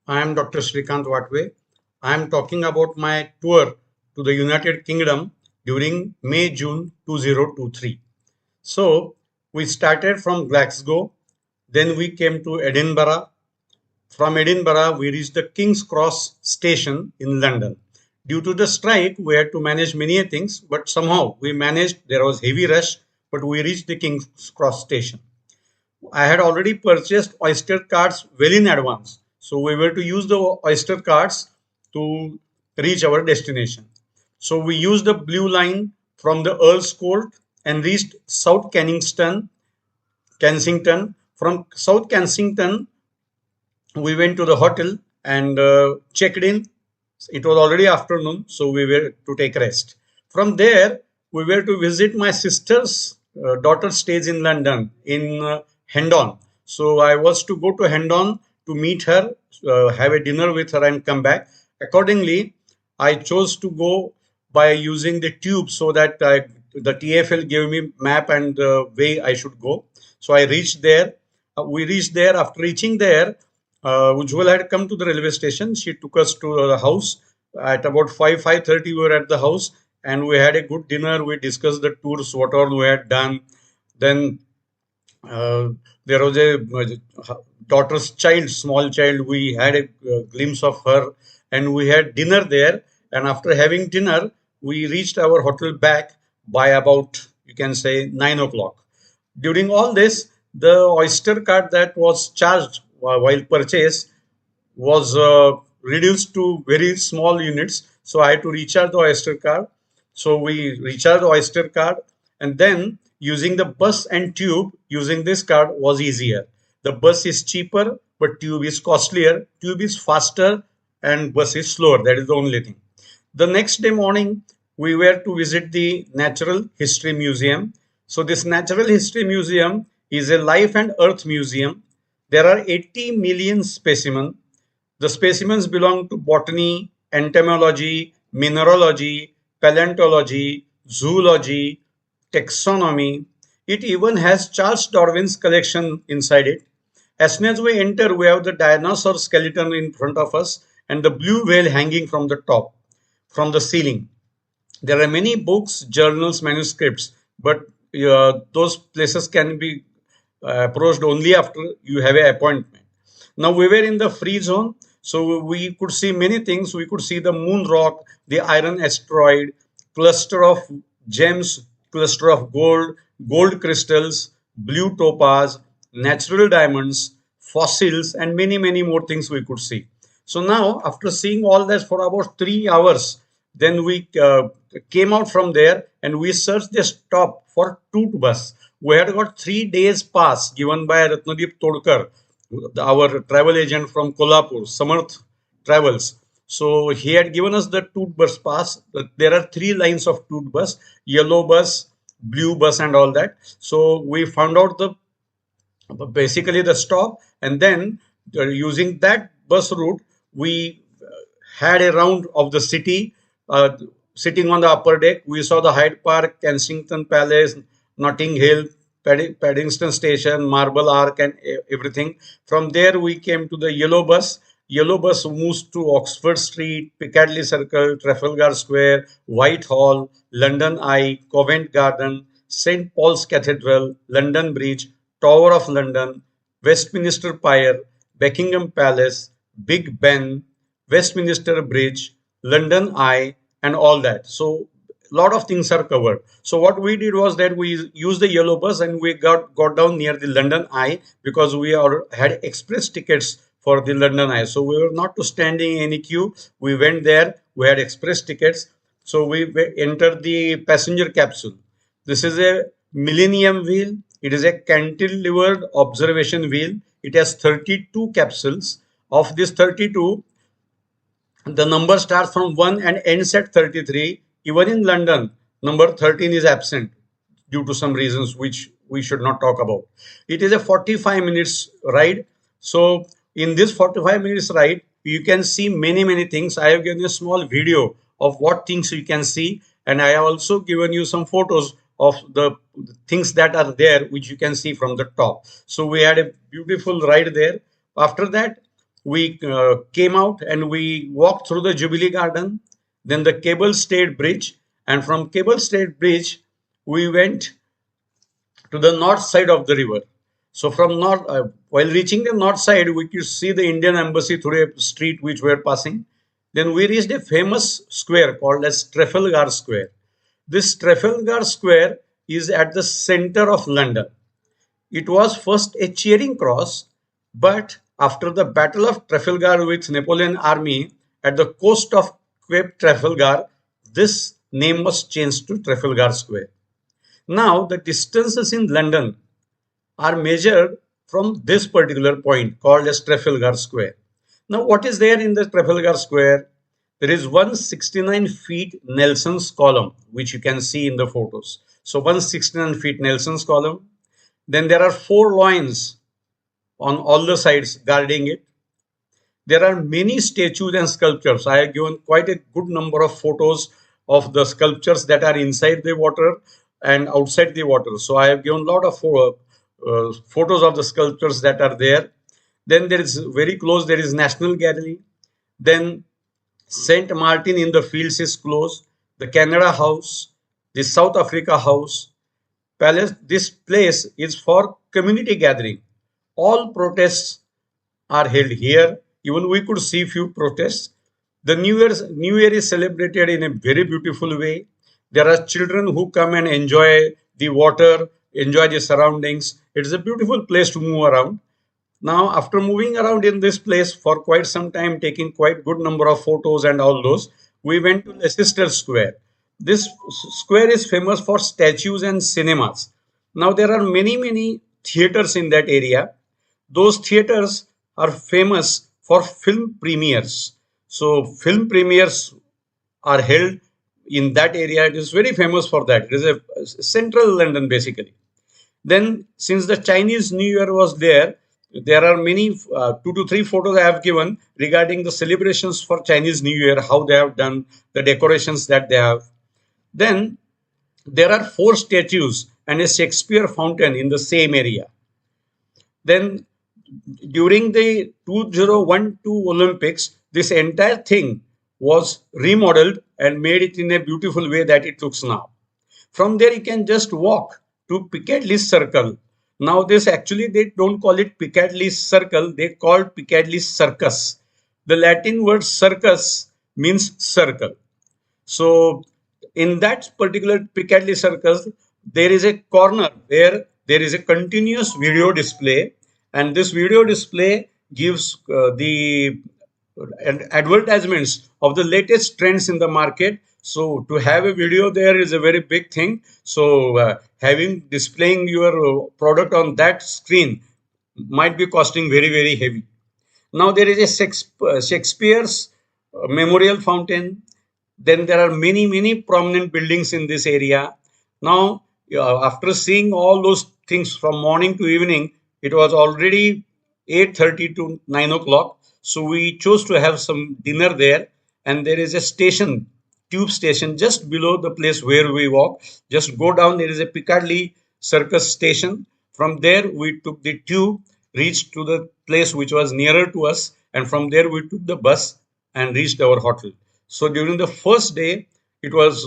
I am Dr. Shrikant Watwe. I am talking about my tour to the United Kingdom during May-June 2023. So we started from Glasgow, then we came to Edinburgh. From Edinburgh, we reached the King's Cross station in London. Due to the strike, we had to manage many things, but somehow we managed. There was heavy rush, but we reached the King's Cross station. I had already purchased Oyster cards well in advance. So we were to use the Oyster cards to reach our destination. So we used the blue line from the Earl's Court and reached South Kensington. From South Kensington, we went to the hotel and checked in. It was already afternoon, so we were to take rest. From there, we were to visit my sister's daughter stays in London in Hendon. So I was to go to Hendon to meet her, have a dinner with her, and come back. Accordingly, I chose to go by using the tube so that the TFL gave me map and the way I should go. So I reached there. We reached there. After reaching there, Ujjwal had come to the railway station. She took us to the house. At about 5:30, we were at the house and we had a good dinner. We discussed the tours, what all we had done. Then uh, there was a daughter's child, small child. We had a glimpse of her and we had dinner there. And after having dinner, we reached our hotel back by about, you can say, 9 o'clock. During all this, the Oyster card that was charged while purchase was reduced to very small units. So I had to recharge the Oyster card. So we recharged the Oyster card, and then using the bus and tube using this card was easier. The bus is cheaper, but tube is costlier. Tube is faster, and bus is slower. That is the only thing. The next day morning, we were to visit the Natural History Museum. So this Natural History Museum is a life and earth museum. There are 80 million specimens. The specimens belong to botany, entomology, mineralogy, paleontology, zoology, taxonomy. It even has Charles Darwin's collection inside it. As soon as we enter, we have the dinosaur skeleton in front of us and the blue whale hanging from the top, from the ceiling. There are many books, journals, manuscripts, but those places can be approached only after you have an appointment. Now we were in the free zone, so we could see many things. We could see the moon rock, the iron asteroid, cluster of gems, cluster of gold, gold crystals, blue topaz, natural diamonds, fossils, and many, many more things we could see. So now, after seeing all that for about 3 hours, then we came out from there and we searched the stop for TOOT bus. We had got 3 days pass given by Ratnadeep Todkar, our travel agent from Kolhapur, Samarth Travels. So he had given us the TOOT bus pass. There are three lines of TOOT bus: yellow bus, blue bus, and all that. So we found out the basically the stop, and then using that bus route, we had a round of the city. Sitting on the upper deck, we saw the Hyde Park, Kensington Palace, Notting Hill, Paddington Station, Marble Arch, and everything. From there, we came to the yellow bus. Yellow bus moves to Oxford Street, Piccadilly Circle, Trafalgar Square, Whitehall, London Eye, Covent Garden, St. Paul's Cathedral, London Bridge, Tower of London, Westminster Pier, Buckingham Palace, Big Ben, Westminster Bridge, London Eye, and all that. So a lot of things are covered. So what we did was that we used the yellow bus and we got down near the London Eye because we had express tickets for the London Eye. So we were not to standing in any queue. We went there. We had express tickets. So we entered the passenger capsule. This is a Millennium Wheel. It is a cantilevered observation wheel. It has 32 capsules. Of these 32, the number starts from 1 and ends at 33. Even in London, number 13 is absent due to some reasons which we should not talk about. It is a 45 minutes ride. So in this 45 minutes ride, you can see many, many things. I have given a small video of what things you can see. And I have also given you some photos of the things that are there, which you can see from the top. So we had a beautiful ride there. After that, we came out and we walked through the Jubilee Garden, then the Cable Stayed Bridge, and from Cable Stayed Bridge, we went to the north side of the river. So from north, while reaching the north side, we could see the Indian Embassy through a street which we were passing. Then we reached a famous square called as Trafalgar Square. This Trafalgar Square is at the center of London. It was first a Charing Cross, but after the Battle of Trafalgar with Napoleon army at the coast of Cape Trafalgar, this name was changed to Trafalgar Square. Now the distances in London are measured from this particular point called as Trafalgar Square. Now what is there in the Trafalgar Square? There is 169 feet Nelson's column, which you can see in the photos. So 169 feet Nelson's column. Then there are 4 lions on all the sides guarding it. There are many statues and sculptures. I have given quite a good number of photos of the sculptures that are inside the water and outside the water. So I have given a lot of photos of the sculptures that are there. Then there is very close, there is National Gallery. Then St. Martin in the Fields is close. The Canada House, the South Africa House, Palace. This place is for community gathering. All protests are held here. Even we could see few protests. The New Year is celebrated in a very beautiful way. There are children who come and enjoy the water, enjoy the surroundings. It is a beautiful place to move around. Now, after moving around in this place for quite some time, taking quite good number of photos and all those, we went to Leicester Square. This square is famous for statues and cinemas. Now, there are many theaters in that area. Those theaters are famous for film premieres. So, film premieres are held in that area. It is very famous for that. It is a central London basically. Then, since the Chinese New Year was there, there are many 2 to 3 photos I have given regarding the celebrations for Chinese New Year, how they have done, the decorations that they have. Then there are 4 statues and a Shakespeare fountain in the same area. Then during the 2012 Olympics, this entire thing was remodeled and made it in a beautiful way that it looks now. From there, you can just walk to Piccadilly Circle. Now, this actually they don't call it Piccadilly Circle, they call Piccadilly Circus. The Latin word circus means circle. So, in that particular Piccadilly Circus, there is a corner where there is a continuous video display, and this video display gives the advertisements of the latest trends in the market. So to have a video there is a very big thing. So having displaying your product on that screen might be costing very heavy. Now there is a Shakespeare's memorial fountain. Then there are many prominent buildings in this area. Now after seeing all those things from morning to evening, it was already 8:30 to 9 o'clock. So we chose to have some dinner there, and there is a station, tube station, just below the place where we walk. Just go down, there is a Piccadilly Circus station. From there, we took the tube, reached to the place which was nearer to us, and from there we took the bus and reached our hotel. So during the first day, it was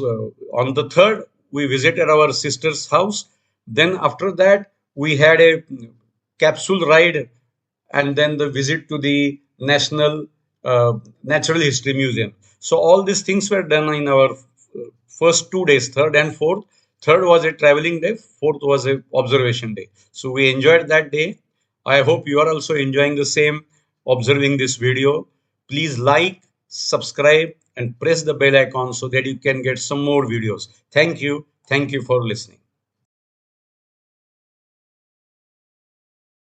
on the third, we visited our sister's house. Then after that, we had a capsule ride and then the visit to the National Natural History Museum. So all these things were done in our first 2 days, third and fourth. Third was a traveling day, fourth was a observation day. So we enjoyed that day. I hope you are also enjoying the same observing this video. Please like, subscribe and press the bell icon so that you can get some more videos. Thank you. Thank you for listening.